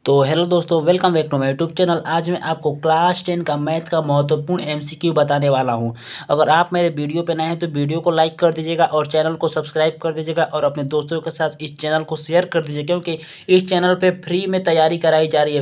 तो हेलो दोस्तों, welcome back to my YouTube channel. आज मैं आपको क्लास 10 का मैथ का महत्वपूर्ण एमसीक्यू बताने वाला हूं। अगर आप मेरे वीडियो पे नए हैं तो वीडियो को लाइक कर दीजिएगा और चैनल को सब्सक्राइब कर दीजिएगा और अपने दोस्तों के साथ इस चैनल को शेयर कर दीजिए, क्योंकि इस चैनल पे फ्री में तैयारी कराई जा रही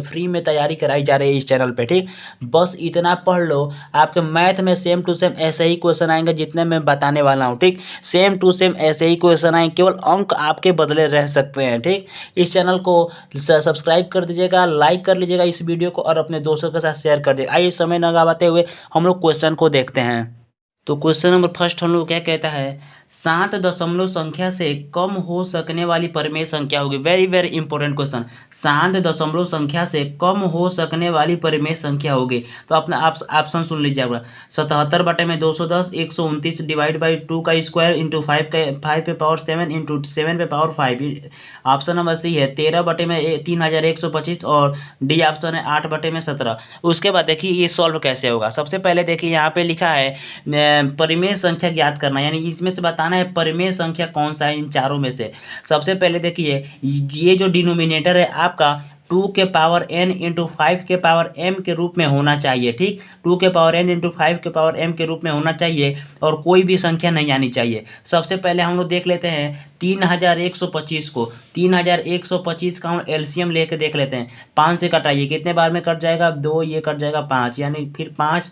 है। इस चैनल पे, ठीक। बस इतना पढ़ लो, आपके मैथ में सेम टू सेम ऐसे ही क्वेश्चन आएंगे जितने मैं बताने वाला हूँ, ठीक। सेम टू सेम ऐसे ही क्वेश्चन आएंगे, केवल अंक आपके बदले रह सकते हैं, ठीक। इस चैनल को सब्सक्राइब कर दीजिएगा, लाइक कर लीजिएगा इस वीडियो को और अपने दोस्तों के साथ शेयर कर दीजिएगा। आइए समय न गवाते हुए हम लोग क्वेश्चन को देखते हैं। तो क्वेश्चन नंबर फर्स्ट हम लोग क्या कहता है, 7 दशमलव संख्या से कम हो सकने वाली परिमेय संख्या होगी। Very very important question. 7 दशमलव संख्या से कम हो सकने वाली परिमेय संख्या होगी। तो अपना ऑप्शन सुन लीजिए आपका। 77 बटे में 210, 129 डिवाइड बाई 2 का स्क्वायर इंटू 5 पे पावर 7 इंटू 7 पे पावर 5। ऑप्शन नंबर सी है 13 बटे में 3125 और डी ऑप्शन है 8 बटे में 17। उसके बाद देखिए ये सॉल्व कैसे होगा। सबसे पहले देखिए यहाँ पे लिखा है परिमेय संख्या ज्ञात करना, यानी इसमें से बताना है परिमेय संख्या कौन सा है इन चारों में से। सबसे पहले देखिए ये जो डिनोमिनेटर है आपका 2 के पावर n इंटू 5 के पावर m के रूप में होना चाहिए, ठीक। 2 के पावर n इंटू 5 के पावर m के रूप में होना चाहिए और कोई भी संख्या नहीं आनी चाहिए। सबसे पहले हम लोग देख लेते हैं 3125 को। 3125 का हम एलसीएम लेके देख लेते हैं। 5 से कटाइए, कितने बार में कट जाएगा? 2, ये कट जाएगा 5, यानी फिर 5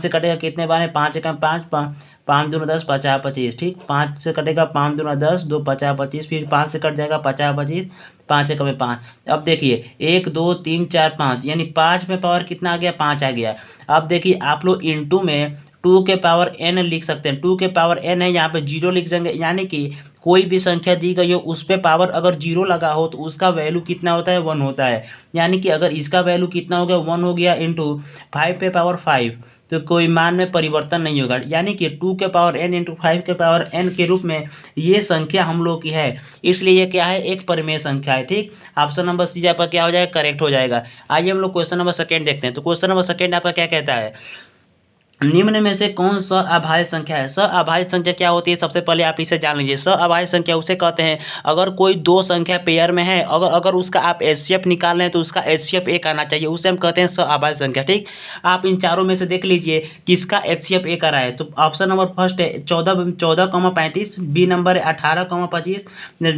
से कटेगा कितने बार में? 5 का 5, 5 दूना 10, 50 25, ठीक। 5 से कटेगा 5 दूना 10, 2 50 25, फिर 5 से कट जाएगा 50 25, 5 से कमे 5। अब देखिए 1 2 3 4 5, यानी 5 में पावर कितना आ गया? 5 आ गया। अब देखिए आप लोग इंटू में 2 के पावर n लिख सकते हैं। 2 के पावर n है, यहाँ पे 0 लिख देंगे, यानी कि कोई भी संख्या दी गई हो उस पे पावर अगर 0 लगा हो तो उसका वैल्यू कितना होता है? 1 होता है। यानी कि अगर इसका वैल्यू कितना हो गया? 1 हो गया इंटू 5 पे पावर 5, तो कोई मान में परिवर्तन नहीं होगा। यानी कि 2 के पावर n इंटू 5 के पावर n के रूप में ये संख्या हम लोग की है, इसलिए ये क्या है? एक परिमेय संख्या है, ठीक। ऑप्शन नंबर सी आपका क्या हो जाएगा? करेक्ट हो जाएगा। आइए हम लोग क्वेश्चन नंबर सेकेंड देखते हैं। तो क्वेश्चन नंबर सेकेंड आपका क्या कहता है, निम्न में से कौन सा अभाज्य संख्या है? अभाज्य संख्या क्या होती है? सबसे पहले आप इसे जान लीजिए। अभाज्य संख्या उसे कहते हैं अगर कोई दो संख्या पेयर में है, अगर उसका आप एचसीएफ निकाल रहे हैं तो उसका एचसीएफ एक आना चाहिए, उसे हम कहते हैं अभाज्य संख्या, ठीक। आप इन चारों में से देख लीजिए किसका एचसीएफ एक आ रहा है। तो ऑप्शन नंबर फर्स्ट है 14,35, बी नंबर है 18,25,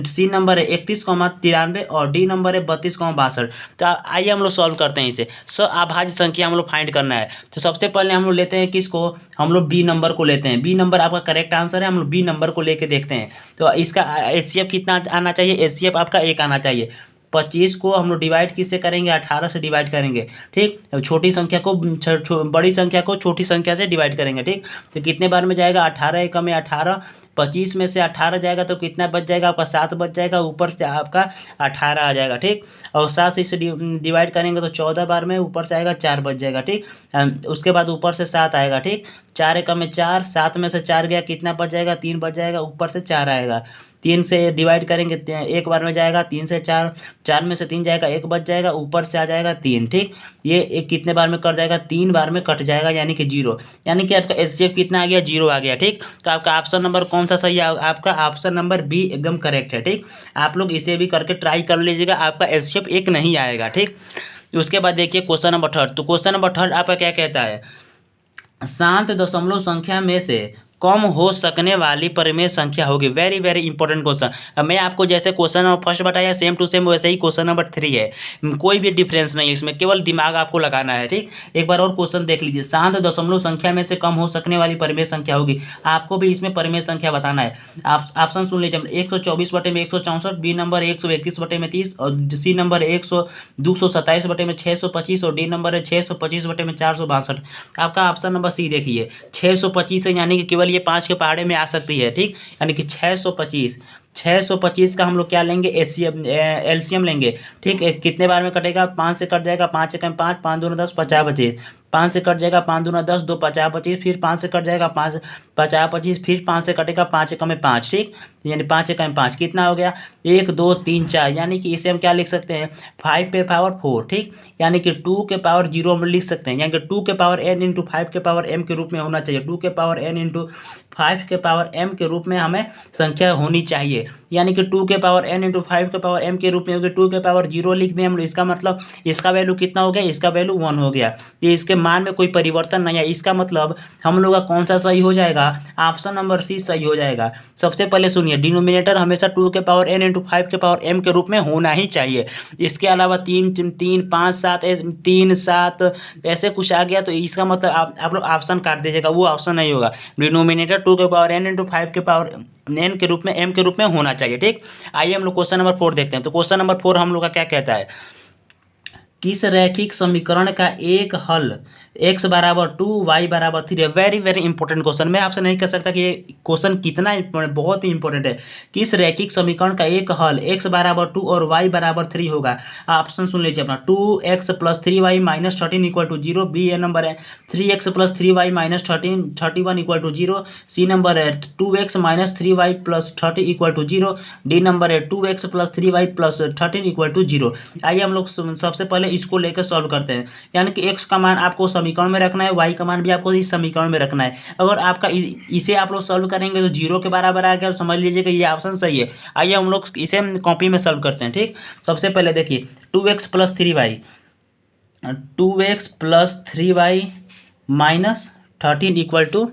सी नंबर है 31,93 और डी नंबर है 32,62। तो आइए हम लोग सॉल्व करते हैं इसे। अभाज्य संख्या हम लोग फाइंड करना है। तो सबसे पहले हम लोग लेते हैं किसको? हम लोग बी नंबर को लेते हैं। बी नंबर आपका करेक्ट आंसर है। हम लोग बी नंबर को लेके देखते हैं। तो इसका एचसीएफ कितना आना चाहिए? एचसीएफ आपका एक आना चाहिए। 25 को हम लोग डिवाइड किससे करेंगे? 18 से डिवाइड करेंगे, ठीक। छोटी संख्या को बड़ी संख्या को छोटी संख्या से डिवाइड करेंगे, ठीक। तो कितने बार में जाएगा? 18 एकम में 18, 25 में से 18 जाएगा तो कितना बच जाएगा आपका? 7 बच जाएगा, ऊपर से आपका 18 आ जाएगा, ठीक। और 7 से इसे डिवाइड करेंगे तो 14 बार में ऊपर से आएगा 4 बच जाएगा, ठीक। उसके बाद ऊपर से 7 आएगा, ठीक। 4 एकम में 4, 7 में से 4 गया, कितना बच जाएगा? 3 बच जाएगा, ऊपर से 4 आएगा। 3 से डिवाइड करेंगे, एक बार में जाएगा। 3 से 4, 4 में से 3 जाएगा, 1 बच जाएगा, ऊपर से आ जाएगा 3, ठीक। ये एक कितने बार में कट जाएगा? 3 बार में कट जाएगा, यानी कि 0। यानी कि आपका एचसीएफ कितना आ गया? 0 आ गया, ठीक। तो आपका ऑप्शन नंबर कौन सा सही है? आपका ऑप्शन नंबर बी एकदम करेक्ट है, ठीक। आप लोग इसे भी करके ट्राई कर लीजिएगा, आपका एचसीएफ एक नहीं आएगा, ठीक। उसके बाद देखिए क्वेश्चन नंबर थर्ड। तो क्वेश्चन नंबर थर्ड आपका क्या कहता है, 7 दशमलव संख्या में से कम हो सकने वाली परिमेय संख्या होगी। Very very important question. मैं आपको जैसे क्वेश्चन नंबर फर्स्ट बताया सेम टू सेम वैसे ही क्वेश्चन नंबर 3 है। कोई भी डिफरेंस नहीं है इसमें, केवल दिमाग आपको लगाना है, ठीक। एक बार और क्वेश्चन देख लीजिए। 7 दशमलव संख्या में से कम हो सकने वाली परिमेय संख्या होगी। आपको भी इसमें परिमेय संख्या बताना है। आप ऑप्शन सुन लीजिए। 124 बटे में 164, बी नंबर 121 बटे में 30 और सी नंबर 227 बटे में 625 और डी नंबर है 625 बटे में 462। आपका ऑप्शन नंबर सी देखिए 625 है, यानी कि केवल ये 5 के पहाड़े में आ सकती है, ठीक। यानी कि 625 का हम लोग क्या लेंगे? एलसीएम लेंगे, ठीक। कितने बार में कटेगा? 5 से कट जाएगा, 5 एकम 5, 5 दूना 10, 50 25। 5 से कट जाएगा, 5 दूना 10, 2 पचास 25, फिर 5 से कट जाएगा, 5 50 25, फिर 5 से कटेगा, 5 एकम में 5, ठीक, यानी 5 एकम में 5 कितना हो गया 1 2 3 4, यानी कि इसे हम क्या लिख सकते हैं 5 पे पावर 4, ठीक, यानी कि 2 के पावर 0 हम लिख सकते हैं, यानी कि 2 के पावर n इंटू 5 के पावर m के रूप में होना चाहिए, 2 के पावर n इंटू 5 के पावर m के रूप में हमें संख्या होनी चाहिए, यानी कि 2 के पावर n इंटू 5 के पावर m के रूप में होगी, 2 के पावर 0 लिख दें हम लोग, इसका मतलब इसका वैल्यू कितना हो गया, इसका वैल्यू 1 हो गया, तो इसके मान में कोई परिवर्तन नहीं है, इसका मतलब हम लोग का कौन सा सही हो जाएगा, ऑप्शन नंबर सी सही हो जाएगा। सबसे पहले सुनिए, डिनोमिनेटर हमेशा 2 के पावर n इंटू 5 के पावर m के रूप में होना ही चाहिए, इसके अलावा 3 3 5 7 3 7 ऐसे कुछ आ गया तो इसका मतलब आप लोग ऑप्शन काट दीजिएगा, वो ऑप्शन नहीं होगा, डिनोमिनेटर 2 के पावर n इंटू 5 के पावर n के रूप में m के रूप में होना चाहिए, ठीक। आइए हम लोग क्वेश्चन नंबर 4 देखते हैं। तो क्वेश्चन नंबर 4 हम लोग का क्या कहता है, किस रैखिक समीकरण का एक हल x बराबर 2 y बराबर 3 है। वेरी वेरी इंपॉर्टेंट क्वेश्चन, मैं आपसे नहीं कह सकता कि ये क्वेश्चन कितना इंपॉर्टेंट, बहुत ही इंपॉर्टेंट है। किस रैखिक समीकरण का एक हल x बराबर 2 और y बराबर 3 होगा। ऑप्शन सुन लीजिए अपना, 2x plus 3y minus 13 equal to 0, B ए नंबर है 3x plus 3y minus 31 equal to 0, C number है 2x minus 3y plus 30 equal to 0, D number है 2x plus 3y plus 13 equal to 0। आइए हम लोग सबसे पहले इसको लेकर सॉल्व करते हैं, यानी कि x का मान आपको समीकरण में रखना है, y का मान भी आपको इस समीकरण में रखना है। अगर आपका इसे आप लोग सॉल्व करेंगे तो 0 के बराबर आ गया, तो समझ लीजिए कि ये ऑप्शन सही है। आइए हम लोग इसे कॉपी में सॉल्व करते हैं, ठीक। सबसे पहले देखिए 2x plus 3y, 2x plus 3y minus 13 equal to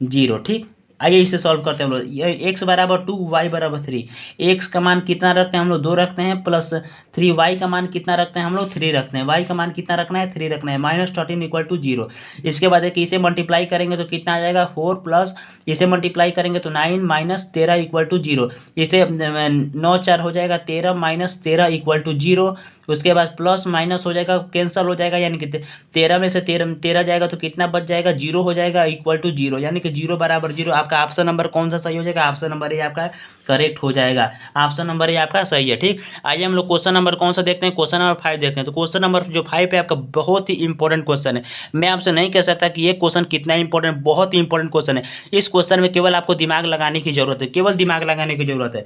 0, ठीक। आइए इसे सॉल्व करते हैं हम लोग, ये x बराबर 2 y बराबर 3, x का मान कितना रखते हैं हम लोग 2 रखते हैं, प्लस 3 y का मान कितना रखते हैं हम लोग 3 रखते हैं, y का मान कितना रखना है 3 रखना है, माइनस 13 इक्वल टू 0। इसके बाद देखिए इसे मल्टीप्लाई करेंगे तो कितना आ जाएगा 4, प्लस इसे मल्टीप्लाई करेंगे तो 9 माइनस 13 इक्वल टू 0, इसे 9 4 हो जाएगा 13 माइनस 13 इक्वल टू 0। उसके बाद प्लस माइनस हो जाएगा, कैंसिल हो जाएगा, यानी कि 13 में से 13 जाएगा तो कितना बच जाएगा 0 हो जाएगा इक्वल टू 0, यानी कि 0 बराबर 0। आपका ऑप्शन नंबर कौन सा सही हो जाएगा, ऑप्शन नंबर ए आपका करेक्ट हो जाएगा, ऑप्शन नंबर ए आपका सही है, ठीक। आइए हम लोग क्वेश्चन नंबर कौन सा देखते हैं, क्वेश्चन नंबर 5 देखते हैं। तो क्वेश्चन नंबर जो 5 है आपका बहुत ही इंपॉर्टेंट क्वेश्चन है, मैं आपसे नहीं कह सकता कि ये क्वेश्चन कितना इंपॉर्टेंट, बहुत ही इंपॉर्टेंट क्वेश्चन है। इस क्वेश्चन में केवल आपको दिमाग लगाने की जरूरत है, केवल दिमाग लगाने की जरूरत है।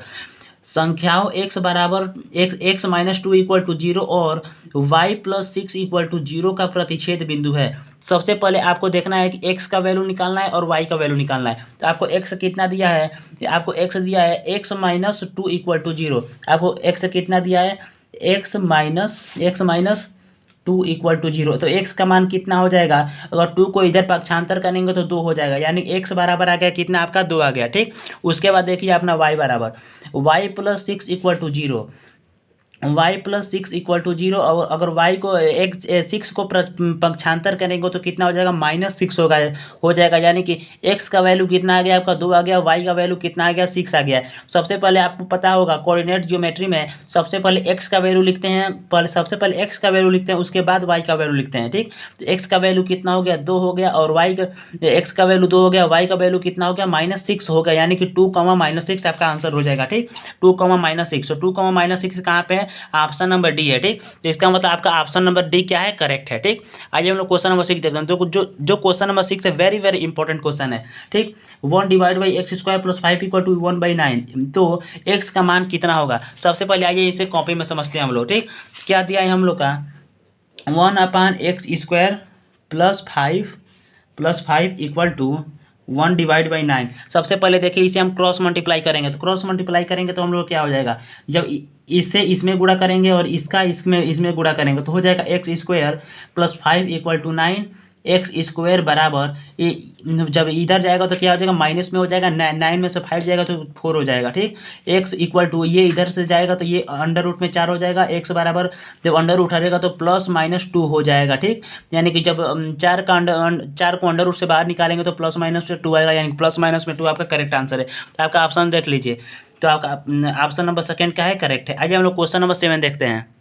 संख्याओं x बराबर x माइनस 2 इक्वल टू 0 और y प्लस 6 इक्वल टू 0 का प्रतिच्छेद बिंदु है। सबसे पहले आपको देखना है कि x का वैल्यू निकालना है और y का वैल्यू निकालना है। तो आपको x कितना दिया है, आपको x दिया है x माइनस 2 इक्वल टू 0, आपको x कितना दिया है x माइनस 2 इक्वल टू 0, तो x का मान कितना हो जाएगा, अगर 2 को इधर पक्षांतर करेंगे तो 2 हो जाएगा, यानी x बराबर आ गया कितना आपका 2 आ गया, ठीक। उसके बाद देखिए अपना y बराबर y plus 6 equal to 0, y plus 6 equal to 0, और अगर y को 6 को पक्षांतर करेंगे तो कितना हो जाएगा माइनस 6 हो जाएगा, यानी कि x का वैल्यू कितना आ गया आपका 2 आ गया, y का वैल्यू कितना आ गया 6 आ गया। सबसे पहले आपको पता होगा कोऑर्डिनेट ज्योमेट्री में सबसे पहले x का वैल्यू लिखते हैं, सबसे पहले x का वैल्यू लिखते हैं, उसके बाद y का वैल्यू लिखते हैं, ठीक। तो x का वैल्यू कितना हो गया 2 हो गया, और x का वैल्यू 2 हो गया, y का वैल्यू कितना हो गया माइनस 6 हो गया, यानी कि 2 माइनस 6 आपका आंसर हो जाएगा, ठीक। 2 माइनस 6, तो 2 माइनस 6 कहाँ पे है, ऑप्शन नंबर डी है, ठीक। तो इसका मतलब आपका ऑप्शन नंबर डी क्या है करेक्ट है, ठीक। आइए हम लोग क्वेश्चन नंबर 6 देखते हैं। तो जो क्वेश्चन नंबर 6 है वेरी वेरी इंपॉर्टेंट क्वेश्चन है, ठीक। 1 divide by x square plus 5 equal to 1/9, तो x का मान कितना होगा। सबसे पहले आइए इसे कॉपी में समझते हैं हम लोग, ठीक। क्या दिया है हम लोग का 1/x square plus 5 equal to 1 divide by 9। सबसे पहले देखिए इसे हम क्रॉस मल्टीप्लाई करेंगे, तो क्रॉस मल्टीप्लाई करेंगे तो हम लोग क्या हो जाएगा, जब इससे इसमें गुणा करेंगे और इसका इसमें गुणा करेंगे तो हो जाएगा x square plus 5 equal to 9, x square बराबर जब इधर जाएगा तो क्या हो जाएगा माइनस में हो जाएगा, 9 में से 5 जाएगा तो 4 हो जाएगा, ठीक। एक्स इक्वल टू ये इधर से जाएगा तो ये अंडर रूट में 4 हो जाएगा, एक्स बराबर जब अंडर रूट हटेगा तो प्लस माइनस 2 हो जाएगा, ठीक। यानी कि जब 4 को अंडर रूट से बाहर निकालेंगे तो प्लस माइनस में 2 आएगा, यानी प्लस माइनस में 2 आपका करेक्ट आंसर है। तो आपका ऑप्शन देख लीजिए, तो आपका ऑप्शन नंबर सेकंड क्या है करेक्ट है। आइए हम लोग क्वेश्चन नंबर 7 देखते हैं।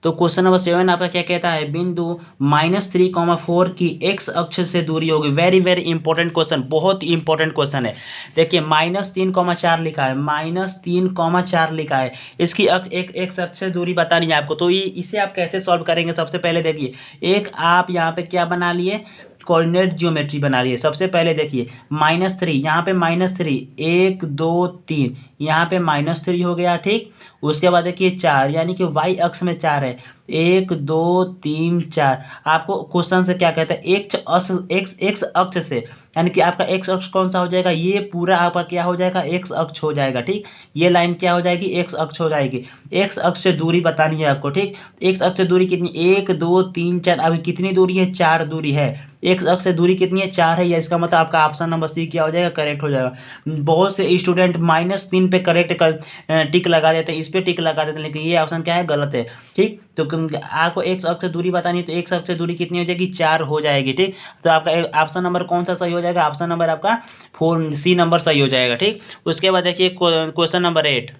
तो क्वेश्चन नंबर 7 आपका क्या कहता है, बिंदु -3,4 की एक्स अक्ष से दूरी होगी। वेरी वेरी इंपॉर्टेंट क्वेश्चन, बहुत ही इंपॉर्टेंट क्वेश्चन है। देखिए -3,4 लिखा है, -3,4 लिखा है, इसकी अक्ष एक्स अक्ष से दूरी बतानी है आपको। तो इसे आप कैसे सॉल्व करेंगे, सबसे पहले देखिए, एक आप यहाँ पे क्या बना लिए, कोऑर्डिनेट ज्योमेट्री बना लिए। सबसे पहले देखिए -3, यहाँ पे -3, 1 2 3, यहाँ पे -3 हो गया, ठीक। उसके बाद देखिए 4, यानी कि वाई अक्ष में 4 है, 1 2 3 4। आपको क्वेश्चन से क्या कहता है, एक्स अक्ष से, यानी कि आपका एक्स अक्ष कौन सा हो जाएगा, ये पूरा आपका क्या हो जाएगा, एक्स अक्ष हो जाएगा, ठीक। ये लाइन क्या हो जाएगी, एक्स अक्ष हो जाएगी। एक्स अक्ष से दूरी बतानी है आपको, ठीक। एक्स अक्ष से दूरी कितनी, 1 2 3 4, अभी कितनी दूरी है, 4 दूरी है। एक्स अक्ष से दूरी कितनी है, 4 है, या इसका मतलब आपका ऑप्शन नंबर सी क्या हो जाएगा, करेक्ट हो जाएगा। बहुत से स्टूडेंट -3 पे करेक्ट कर टिक लगा देते हैं, इस पे टिक लगा देते हैं, लेकिन ये ऑप्शन क्या है, गलत है, ठीक। तो आपको एक्स अक्ष से दूरी बतानी है, तो एक्स अक्ष से दूरी कितनी हो जाएगी, 4 हो जाएगी, ठीक। तो आपका ऑप्शन नंबर कौन सा सही हो जाएगा, ऑप्शन नंबर आपका 4 सी नंबर सही हो जाएगा, ठीक। उसके बाद देखिए क्वेश्चन नंबर 8।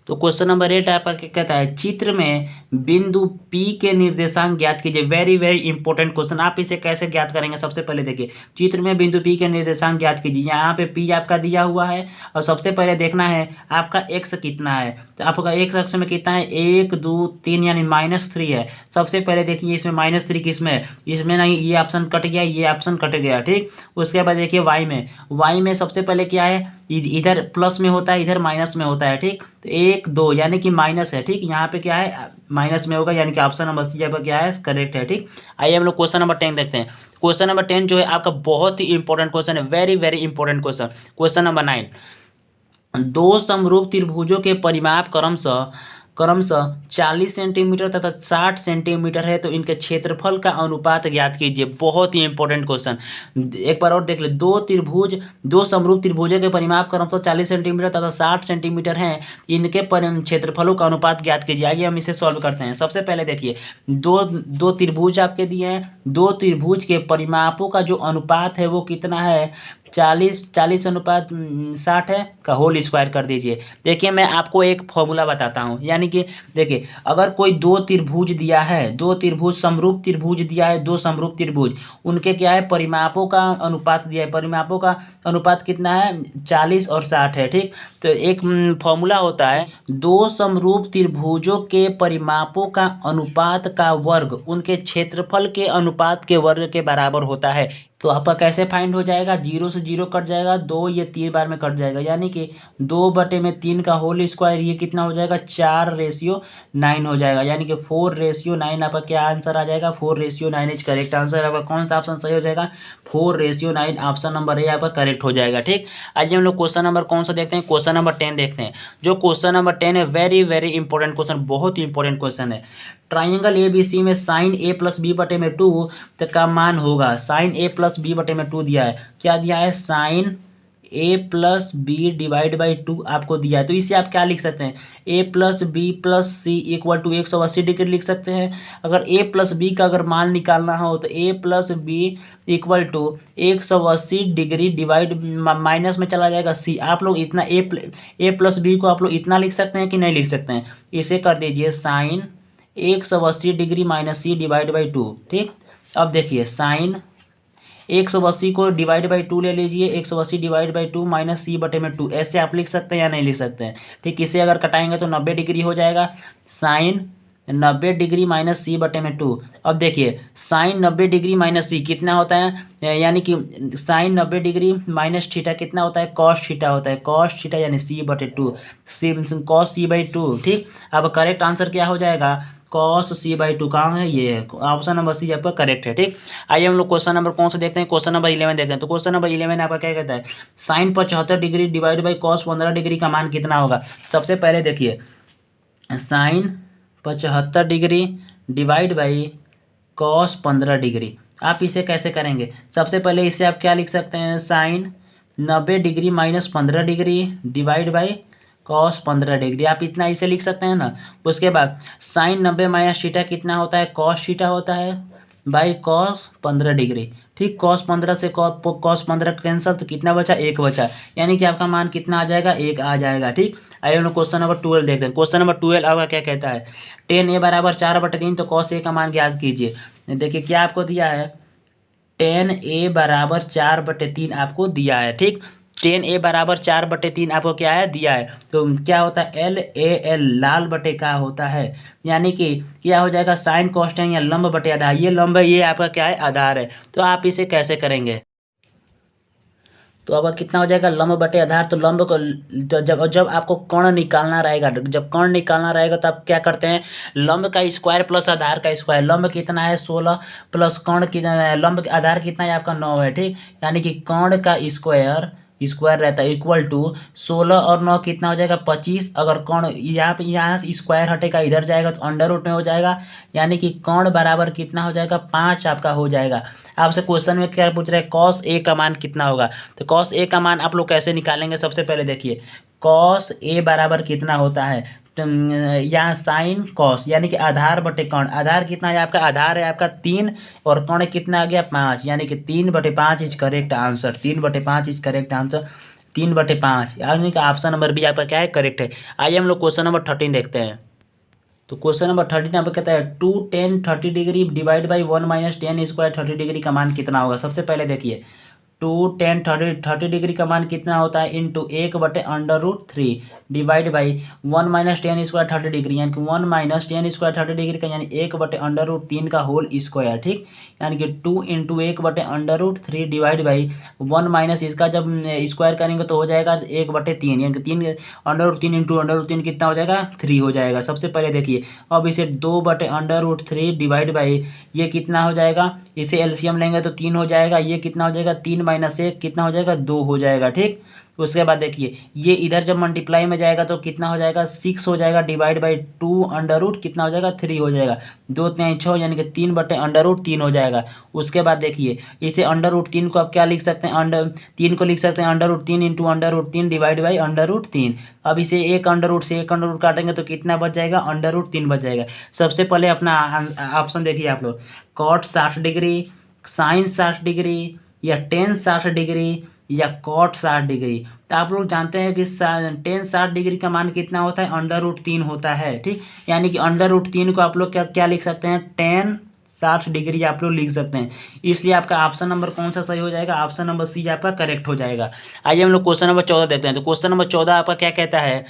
तो क्वेश्चन नंबर 8 आपका क्या कहता है, चित्र में बिंदु P के निर्देशांक ज्ञात कीजिए। Very very important question. आप इसे कैसे ज्ञात करेंगे, सबसे पहले देखिए, चित्र में बिंदु P के निर्देशांक ज्ञात कीजिए। यहाँ पे P आपका दिया हुआ है, और सबसे पहले देखना है आपका x कितना है। तो आपका x अक्ष में कितना है, 1 2 3, यानी -3 है। सबसे पहले देखिए इसमें -3 किस में है, इसमें नहीं, ये ऑप्शन कट गया, ये ऑप्शन कट गया, ठीक। उसके बाद देखिए y में सबसे पहले क्या है, इधर प्लस में होता है, इधर माइनस में होता है, ठीक। तो 1 2 यानी कि माइनस है, ठीक। यहाँ पे क्या है, माइनस में होगा, यानी कि ऑप्शन नंबर सी पर क्या है, करेक्ट है, ठीक। आइए हम लोग क्वेश्चन नंबर 10 देखते हैं। क्वेश्चन नंबर 10 जो है आपका बहुत ही इंपॉर्टेंट क्वेश्चन है, very very important question. Question number 9, दो समरूप त्रिभुजों के परिमाप क्रमशः 40 सेंटीमीटर तथा 60 सेंटीमीटर है, तो इनके क्षेत्रफल का अनुपात ज्ञात कीजिए। बहुत ही इंपॉर्टेंट क्वेश्चन, एक बार और देख ले। दो समरूप त्रिभुजों के परिमाप क्रमशः 40 सेंटीमीटर तथा 60 सेंटीमीटर हैं, इनके क्षेत्रफलों का अनुपात ज्ञात कीजिए। आइए हम इसे सॉल्व करते हैं। सबसे पहले देखिए, दो त्रिभुज आपके दिए हैं, दो त्रिभुज के परिमापों का जो अनुपात है वो कितना है, 40 अनुपात 60 है का होल स्क्वायर कर दीजिए। देखिए मैं आपको एक फॉर्मूला बताता हूँ, यानी कि देखिए, अगर कोई दो त्रिभुज दिया है, समरूप त्रिभुज दिया है, दो समरूप त्रिभुज, उनके क्या है, परिमापों का अनुपात दिया है। परिमापों का अनुपात कितना है, 40 और 60 है, ठीक। तो एक फॉर्मूला होता है, दो समरूप त्रिभुजों के परिमापों का अनुपात का वर्ग उनके क्षेत्रफल के अनुपात के वर्ग के बराबर होता है। तो आपका कैसे फाइंड हो जाएगा, 0 से 0 कट जाएगा, 2 ये 3 बार में कट जाएगा, यानी कि 2/3 का होल स्क्वायर, ये कितना हो जाएगा, 4:9 हो जाएगा, यानी कि 4:9 आपका क्या आंसर आ जाएगा, 4:9 इज करेक्ट आंसर। आपका कौन सा ऑप्शन सही हो जाएगा, 4:9, ऑप्शन नंबर ए आपका करेक्ट हो जाएगा, ठीक। आइए हम लोग क्वेश्चन नंबर कौन सा देखते हैं, क्वेश्चन नंबर 10 देखते हैं। जो क्वेश्चन नंबर 10 है, वेरी वेरी इंपॉर्टेंट क्वेश्चन, बहुत ही इंपॉर्टेंट क्वेश्चन है। ट्राइंगल ABC में साइन A+B/2 तक का मान होगा। साइन A+B/2 दिया है, क्या दिया है, साइन A+B/2 आपको दिया है। तो इसे आप क्या लिख सकते हैं, A+B+C = 180 डिग्री लिख सकते हैं। अगर A+B का अगर मान निकालना हो तो A+B = 180 डिग्री डिवाइड, माइनस में चला जाएगा C। आप लोग इतना A+B को आप लोग इतना लिख सकते हैं कि नहीं लिख सकते हैं, इसे कर दीजिए साइन 180 डिग्री -C/2, ठीक। अब देखिए साइन 180 को /2 ले लीजिए, 180 /2 -C/2, ऐसे आप लिख सकते हैं या नहीं लिख सकते हैं, ठीक। इसे अगर कटाएंगे तो 90 डिग्री हो जाएगा, साइन 90 डिग्री -C/2। अब देखिए साइन 90 डिग्री -C कितना होता है, यानी कि साइन 90 डिग्री माइनस थीटा कितना होता है, कॉस थीटा होता है, कॉस थीटा यानी C/2, कॉस C/2, ठीक। अब करेक्ट आंसर क्या हो जाएगा, cos C/2, कहाँ है, ये है ऑप्शन नंबर सी आपका करेक्ट है, ठीक। आइए हम लोग क्वेश्चन नंबर कौन सा देखते हैं, क्वेश्चन नंबर 11 देखते हैं। तो क्वेश्चन नंबर 11 आपका क्या कहता है, sine 75 degree divide by cos 15 degree का मान कितना होगा। सबसे पहले देखिए, sine 75 degree divide by cos 15 degree, आप इसे कैसे करेंगे, सबसे पहले इसे आप क्या लिख सकते हैं, sine 90 degree -15 degree divide by cos 15 degree, आप इतना इसे लिख सकते हैं ना। उसके बाद साइन 90 - थीटा कितना होता है, कॉस थीटा होता है, बाई कॉस 15 डिग्री। ठीक, cos 15 से cos 15 कैंसल, तो कितना बचा, 1 बचा, यानी कि आपका मान कितना आ जाएगा, 1 आ जाएगा। ठीक, आइए हम लोग क्वेश्चन नंबर 12 देखते हैं। क्वेश्चन नंबर 12 आपका क्या कहता है, टेन ए बराबर 4/3, तो cos a का मान ज्ञात कीजिए। देखिए क्या आपको दिया है, टेन ए बराबर 4/3 आपको दिया है। ठीक, टेन ए बराबर 4/3 आपको क्या है, दिया है। तो क्या होता है, एल ए एल, लाल बटे का होता है, यानी कि क्या हो जाएगा, साइन कॉस्टेंट या लंब बटे आधार, ये लंब है, ये आपका क्या है, आधार है। तो आप इसे कैसे करेंगे, तो अब कितना हो जाएगा, लंब बटे आधार। तो लंब को, तो जब जब आपको कर्ण निकालना रहेगा, जब कर्ण निकालना रहेगा तो आप क्या करते हैं, लंब का स्क्वायर प्लस आधार का स्क्वायर। लंब कितना है, 16, प्लस कर्ण कितना है, लंब आधार कितना है आपका, 9 है। ठीक, यानी कि कर्ण का स्क्वायर, स्क्वायर रहता है इक्वल टू 16 और 9 कितना हो जाएगा, 25। अगर कर्ण यहाँ पे, यहाँ से स्क्वायर हटेगा, इधर जाएगा तो अंडर रूट में हो जाएगा, यानी कि कर्ण बराबर कितना हो जाएगा, 5 आपका हो जाएगा। आपसे क्वेश्चन में क्या पूछ रहा है, कॉस ए का मान कितना होगा। तो कॉस ए का मान आप लोग कैसे निकालेंगे, सबसे पहले देखिए, कॉस ए बराबर कितना होता है, तो यहाँ साइन कॉस, यानी कि आधार बटे कर्ण। आधार कितना है आपका, आधार है आपका 3, और कर्ण कितना आ गया, 5, यानी कि 3/5 is correct answer. 3/5 is correct answer, 3/5, यानी कि ऑप्शन नंबर बी आपका क्या है, करेक्ट है। आइए हम लोग क्वेश्चन नंबर 13 देखते हैं। तो क्वेश्चन नंबर 13 यहाँ पे कहता है, 2 tan 30° divide by 1 - tan square 30° का मान कितना होगा। सबसे पहले देखिए, 2 tan 30° का मान कितना होता है, into 1/√3 divide by 1 - tan square 30°, यानी कि 1 - tan स्क्वायर 30° का, यानी 1/√3 का होल स्क्वायर। ठीक, यानी कि 2 इंटू 1/√3 डिवाइड बाई 1 माइनस इसका जब स्क्वायर करेंगे तो हो जाएगा 1/3, यानी कि 3 इंटू √3 कितना हो जाएगा, 3 हो जाएगा। सबसे पहले देखिए, अब इसे 2/√3 डिवाइड बाई, ये कितना हो जाएगा, इसे एलसीएम लेंगे तो 3 हो जाएगा, ये कितना हो जाएगा, 3 - 1 कितना हो जाएगा, 2 हो जाएगा। ठीक, उसके बाद देखिए, ये इधर जब मल्टीप्लाई में जाएगा तो कितना हो जाएगा, 6 हो जाएगा, डिवाइड बाई 2 अंडर रूट कितना हो जाएगा, 3 हो जाएगा। 2 3 6, यानी कि 3/√3 हो जाएगा। उसके बाद देखिए, इसे अंडर रूट 3 को आप क्या लिख सकते हैं, 3 को लिख सकते हैं under root 3 into under root 3 divide by under root 3। अब इसे एक अंडर रूट से एक अंडर रूट काटेंगे तो कितना बच जाएगा, अंडर रूट 3 बच जाएगा। सबसे पहले अपना ऑप्शन देखिए आप लोग, कॉट 60°, साइन 60°, या टेन 60°, या कॉट 60°। तो आप लोग जानते हैं कि टेन 60° का मान कितना होता है, अंडर रूट 3 होता है। ठीक, यानी कि अंडर रूट 3 को आप लोग क्या क्या लिख सकते हैं, टेन 60° आप लोग लिख सकते हैं। इसलिए आपका ऑप्शन नंबर कौन सा सही हो जाएगा, ऑप्शन नंबर सी आपका करेक्ट हो जाएगा। आइए हम लोग क्वेश्चन नंबर 14 देखते हैं। तो क्वेश्चन नंबर 14 आपका क्या कहता है,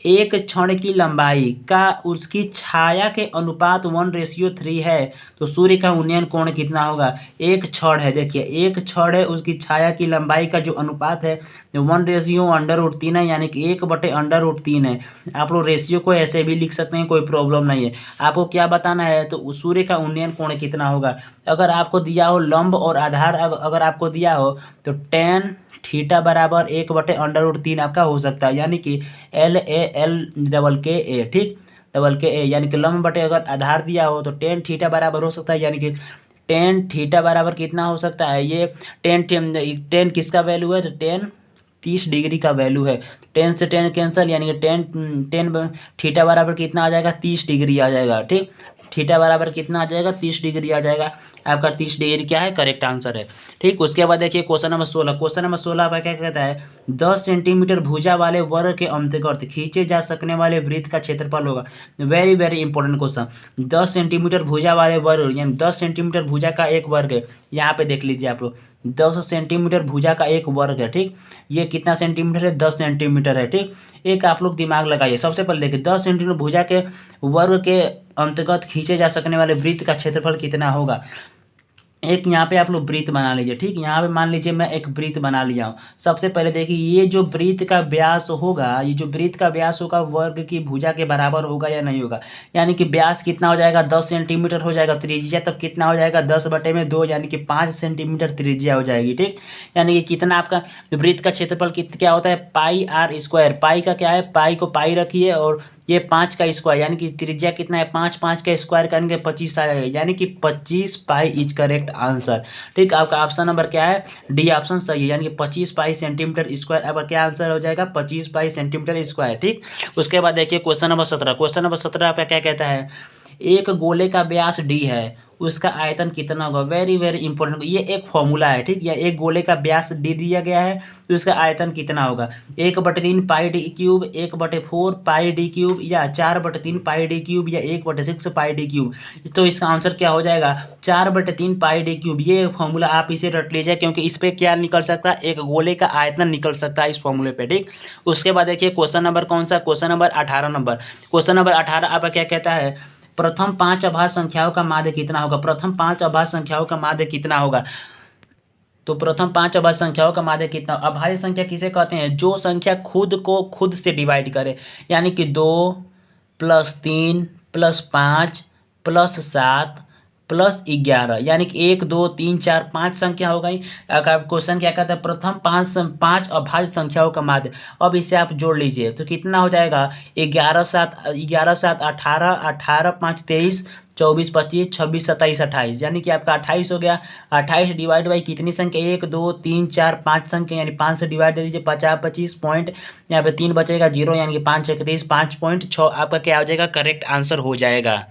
एक क्षण की लंबाई का उसकी छाया के अनुपात 1:3 है, तो सूर्य का उन्नयन कोण कितना होगा। एक क्षण है, देखिए एक क्षण है, उसकी छाया की लंबाई का जो अनुपात है 1:√3 है, यानी कि 1/√3 है। आप लोग रेशियो को ऐसे भी लिख सकते हैं, कोई प्रॉब्लम नहीं है। आपको क्या बताना है, तो सूर्य का उन्नयन कोण कितना होगा। अगर आपको दिया हो लंब और आधार, अगर आपको दिया हो तो टेन थीटा बराबर 1/√3 आपका हो सकता है, यानी कि LAL ठीक, AA, यानी कि लंब बटे अगर आधार दिया हो तो टेन थीटा बराबर हो सकता है, यानी कि टेन थीटा बराबर कितना हो सकता है, ये टेन टेन किसका वैल्यू है, तो टेन 30° का वैल्यू है। 10 से 10 कैंसल, यानी कि टेन टेन थीटा बराबर कितना आ जाएगा, 30° आ जाएगा। ठीक, थीटा बराबर कितना आ जाएगा, 30° आ जाएगा। आपका 30° क्या है, करेक्ट आंसर है। ठीक, उसके बाद देखिए क्वेश्चन नंबर 16। क्वेश्चन नंबर 16 आपका क्या कहता है, 10 सेंटीमीटर भुजा वाले वर्ग के अंतर्गत खींचे जा सकने वाले वृत्त का क्षेत्रफल होगा। Very very important question. 10 centimetre भुजा वाले वर्ग, यानी 10 सेंटीमीटर भुजा का एक वर्ग है। यहाँ पे देख लीजिए आप लोग, 10 सेंटीमीटर भुजा का एक वर्ग है। ठीक, ये कितना सेंटीमीटर है, 10 सेंटीमीटर है। ठीक, एक आप लोग दिमाग लगाइए। सबसे पहले देखिए, 10 सेंटीमीटर भुजा के वर्ग के अंतर्गत खींचे जा सकने वाले वृत्त का क्षेत्रफल कितना होगा। एक यहाँ पे आप लोग वृत्त बना लीजिए। ठीक, यहाँ पे मान लीजिए मैं एक वृत्त बना लिया हूँ। सबसे पहले देखिए, ये जो वृत्त का व्यास होगा, ये जो वृत्त का व्यास होगा वर्ग की भुजा के बराबर होगा या नहीं होगा। यानी कि व्यास कितना हो जाएगा, 10 सेंटीमीटर हो जाएगा। त्रिज्या तब कितना हो जाएगा, 10/2, यानी कि 5 सेंटीमीटर त्रिज्या हो जाएगी। ठीक, यानी कि कितना आपका वृत्त का क्षेत्रफल क्या होता है, πr²। पाई का क्या है, पाई को पाई रखिए, और ये 5 का स्क्वायर, यानी कि त्रिज्या कितना है, 5 5 का स्क्वायर करेंगे 25 आएगा, यानी कि 25 पाई इज करेक्ट आंसर। ठीक, आपका ऑप्शन नंबर क्या है, डी ऑप्शन सही है, यानी कि 25 पाई सेंटीमीटर स्क्वायर आपका क्या आंसर हो जाएगा, 25 पाई सेंटीमीटर स्क्वायर। ठीक, उसके बाद देखिए क्वेश्चन नंबर 17। क्वेश्चन नंबर 17 आपका क्या कहता है, एक गोले का व्यास d है, उसका आयतन कितना होगा। वेरी वेरी इंपॉर्टेंट, ये एक फॉर्मूला है, ठीक। या एक गोले का व्यास d दिया गया है तो उसका आयतन कितना होगा। 1/3 पाई डी क्यूब, 1/4 पाई डी क्यूब, या 4/3 पाई डी क्यूब, या 1/6 पाई डी क्यूब। तो इसका आंसर क्या हो जाएगा, 4/3 पाई डी क्यूब। ये फॉर्मूला आप इसे रट लीजिए, क्योंकि इस पे क्या निकल सकता है, एक गोले का आयतन निकल सकता है इस फॉर्मूले पे, ठीक। उसके बाद देखिए क्वेश्चन नंबर कौन सा, question number 18 number. Question number 18 आपका क्या कहता है, प्रथम 5 अभाज्य संख्याओं का माध्य कितना होगा। प्रथम 5 अभाज्य संख्याओं का माध्य कितना होगा। तो प्रथम 5 अभाज्य संख्याओं का माध्य कितना। अभाज्य संख्या किसे कहते हैं, जो संख्या खुद को खुद से डिवाइड करे, यानी कि 2 + 3 + 5 + 7 + 11, यानी कि 1 2 3 4 5 संख्या हो गई। अगर क्वेश्चन क्या कहता है, प्रथम पाँच अभाज्य संख्याओं का माध्य। अब इसे आप जोड़ लीजिए तो कितना हो जाएगा, 11 7 18, 18 5 23, 24 25 26 27 28, यानी कि आपका 28 हो गया। 28 डिवाइड बाई कितनी संख्या, 1 2 3 4 5 संख्या, यानी 5 से डिवाइड दे दीजिए, 50 25 पॉइंट, यहाँ पे 3 बचेगा 0, यानी कि 5 31 5.6 आपका क्या हो जाएगा, करेक्ट आंसर हो जाएगा।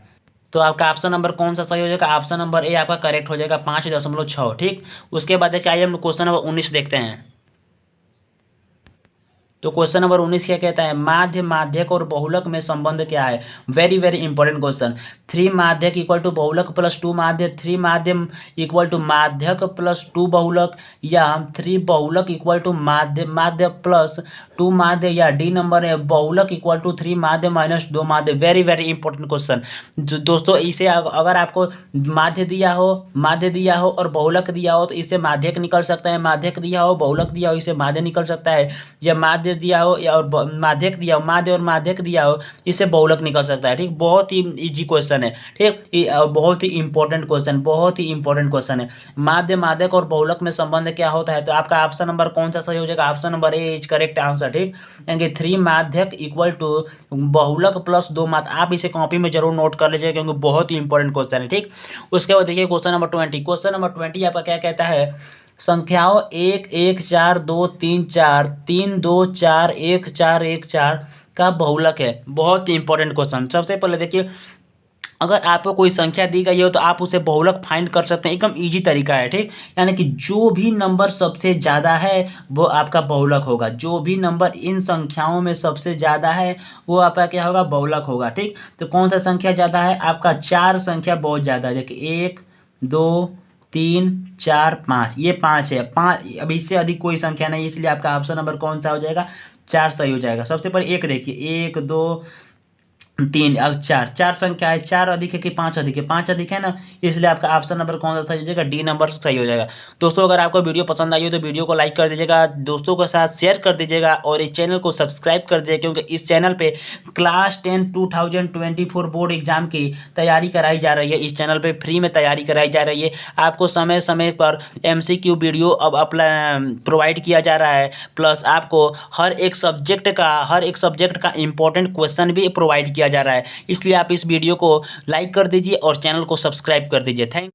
तो आपका ऑप्शन नंबर कौन सा सही हो जाएगा, ऑप्शन नंबर ए आपका करेक्ट हो जाएगा, 5.6, ठीक। उसके बाद देखिए आइए हम क्वेश्चन नंबर 19 देखते हैं। तो क्वेश्चन नंबर 19 क्या कहता है, माध्य माध्यक और बहुलक में संबंध क्या है। Very very important question. 3 माध्यक इक्वल टू बहुलक प्लस 2 माध्य, 3 माध्यम इक्वल टू माध्यक प्लस 2 बहुलक, या 3 बहुलक इक्वल टू माध्य माध्य प्लस 2 माध्य, या डी नंबर है बहुलक इक्वल टू 3 माध्य माइनस 2 माध्य। Very very important question. दोस्तों इसे अगर आपको माध्य दिया हो और बहुलक दिया हो तो इससे माध्यक निकल सकता है, माध्यक दिया हो बहुलक दिया हो इससे माध्य निकल सकता है, या माध्य दिया हो या और माध्यक दिया हो, माध्य और माध्यक दिया हो इससे बहुलक निकल सकता है, ठीक। बहुत ही इजी क्वेश्चन है, ठीक। बहुत ही इंपॉर्टेंट क्वेश्चन, बहुत ही इंपॉर्टेंट क्वेश्चन है। माध्य माध्यक और बहुलक में संबंध क्या होता है, तो आपका ऑप्शन नंबर कौन सा सही हो जाएगा, option number A is correct answer, ठीक। यानी 3 माध्यक इक्वल टू बहुलक प्लस 2 माध्य। आप इसे कॉपी में जरूर नोट कर लीजिएगा, क्योंकि बहुत ही इंपॉर्टेंट क्वेश्चन है, ठीक। उसके बाद देखिए क्वेश्चन नंबर 20। क्वेश्चन नंबर 20 आपका क्या कहता है, संख्याओं 1 1 4 2 3 4 3 2 4 1 4 1 4 का बहुलक है। बहुत ही इंपॉर्टेंट क्वेश्चन। सबसे पहले देखिए, अगर आपको कोई संख्या दी गई हो तो आप उसे बहुलक फाइंड कर सकते हैं, एकदम इजी तरीका है, ठीक। यानी कि जो भी नंबर सबसे ज़्यादा है वो आपका बहुलक होगा, जो भी नंबर इन संख्याओं में सबसे ज़्यादा है वो आपका क्या होगा, बहुलक होगा, ठीक। तो कौन सा संख्या ज़्यादा है, आपका 4 संख्या बहुत ज़्यादा है। देखिए 1 2 3 4 5, ये 5 है, 5 अब इससे अधिक कोई संख्या नहीं, इसलिए आपका ऑप्शन नंबर कौन सा हो जाएगा, 4 सही हो जाएगा। सबसे पहले एक देखिए, 1 2 3 और 4, 4 संख्या है, 4 अधिक है कि 5 अधिक है, 5 अधिक है ना, इसलिए आपका ऑप्शन नंबर कौन सा सही हो जाएगा, डी नंबर सही हो जाएगा। दोस्तों अगर आपको वीडियो पसंद आई हो तो वीडियो को लाइक कर दीजिएगा, दोस्तों के साथ शेयर कर दीजिएगा, और इस चैनल को सब्सक्राइब कर दीजिएगा, क्योंकि इस चैनल पे क्लास 10 2024 बोर्ड एग्जाम की तैयारी कराई जा रही है। इस चैनल पर फ्री में तैयारी कराई जा रही है, आपको समय समय पर MCQ वीडियो अब प्रोवाइड किया जा रहा है, प्लस आपको हर एक सब्जेक्ट का इंपॉर्टेंट क्वेश्चन भी प्रोवाइड किया जा रहा है। इसलिए आप इस वीडियो को लाइक कर दीजिए और चैनल को सब्सक्राइब कर दीजिए। थैंक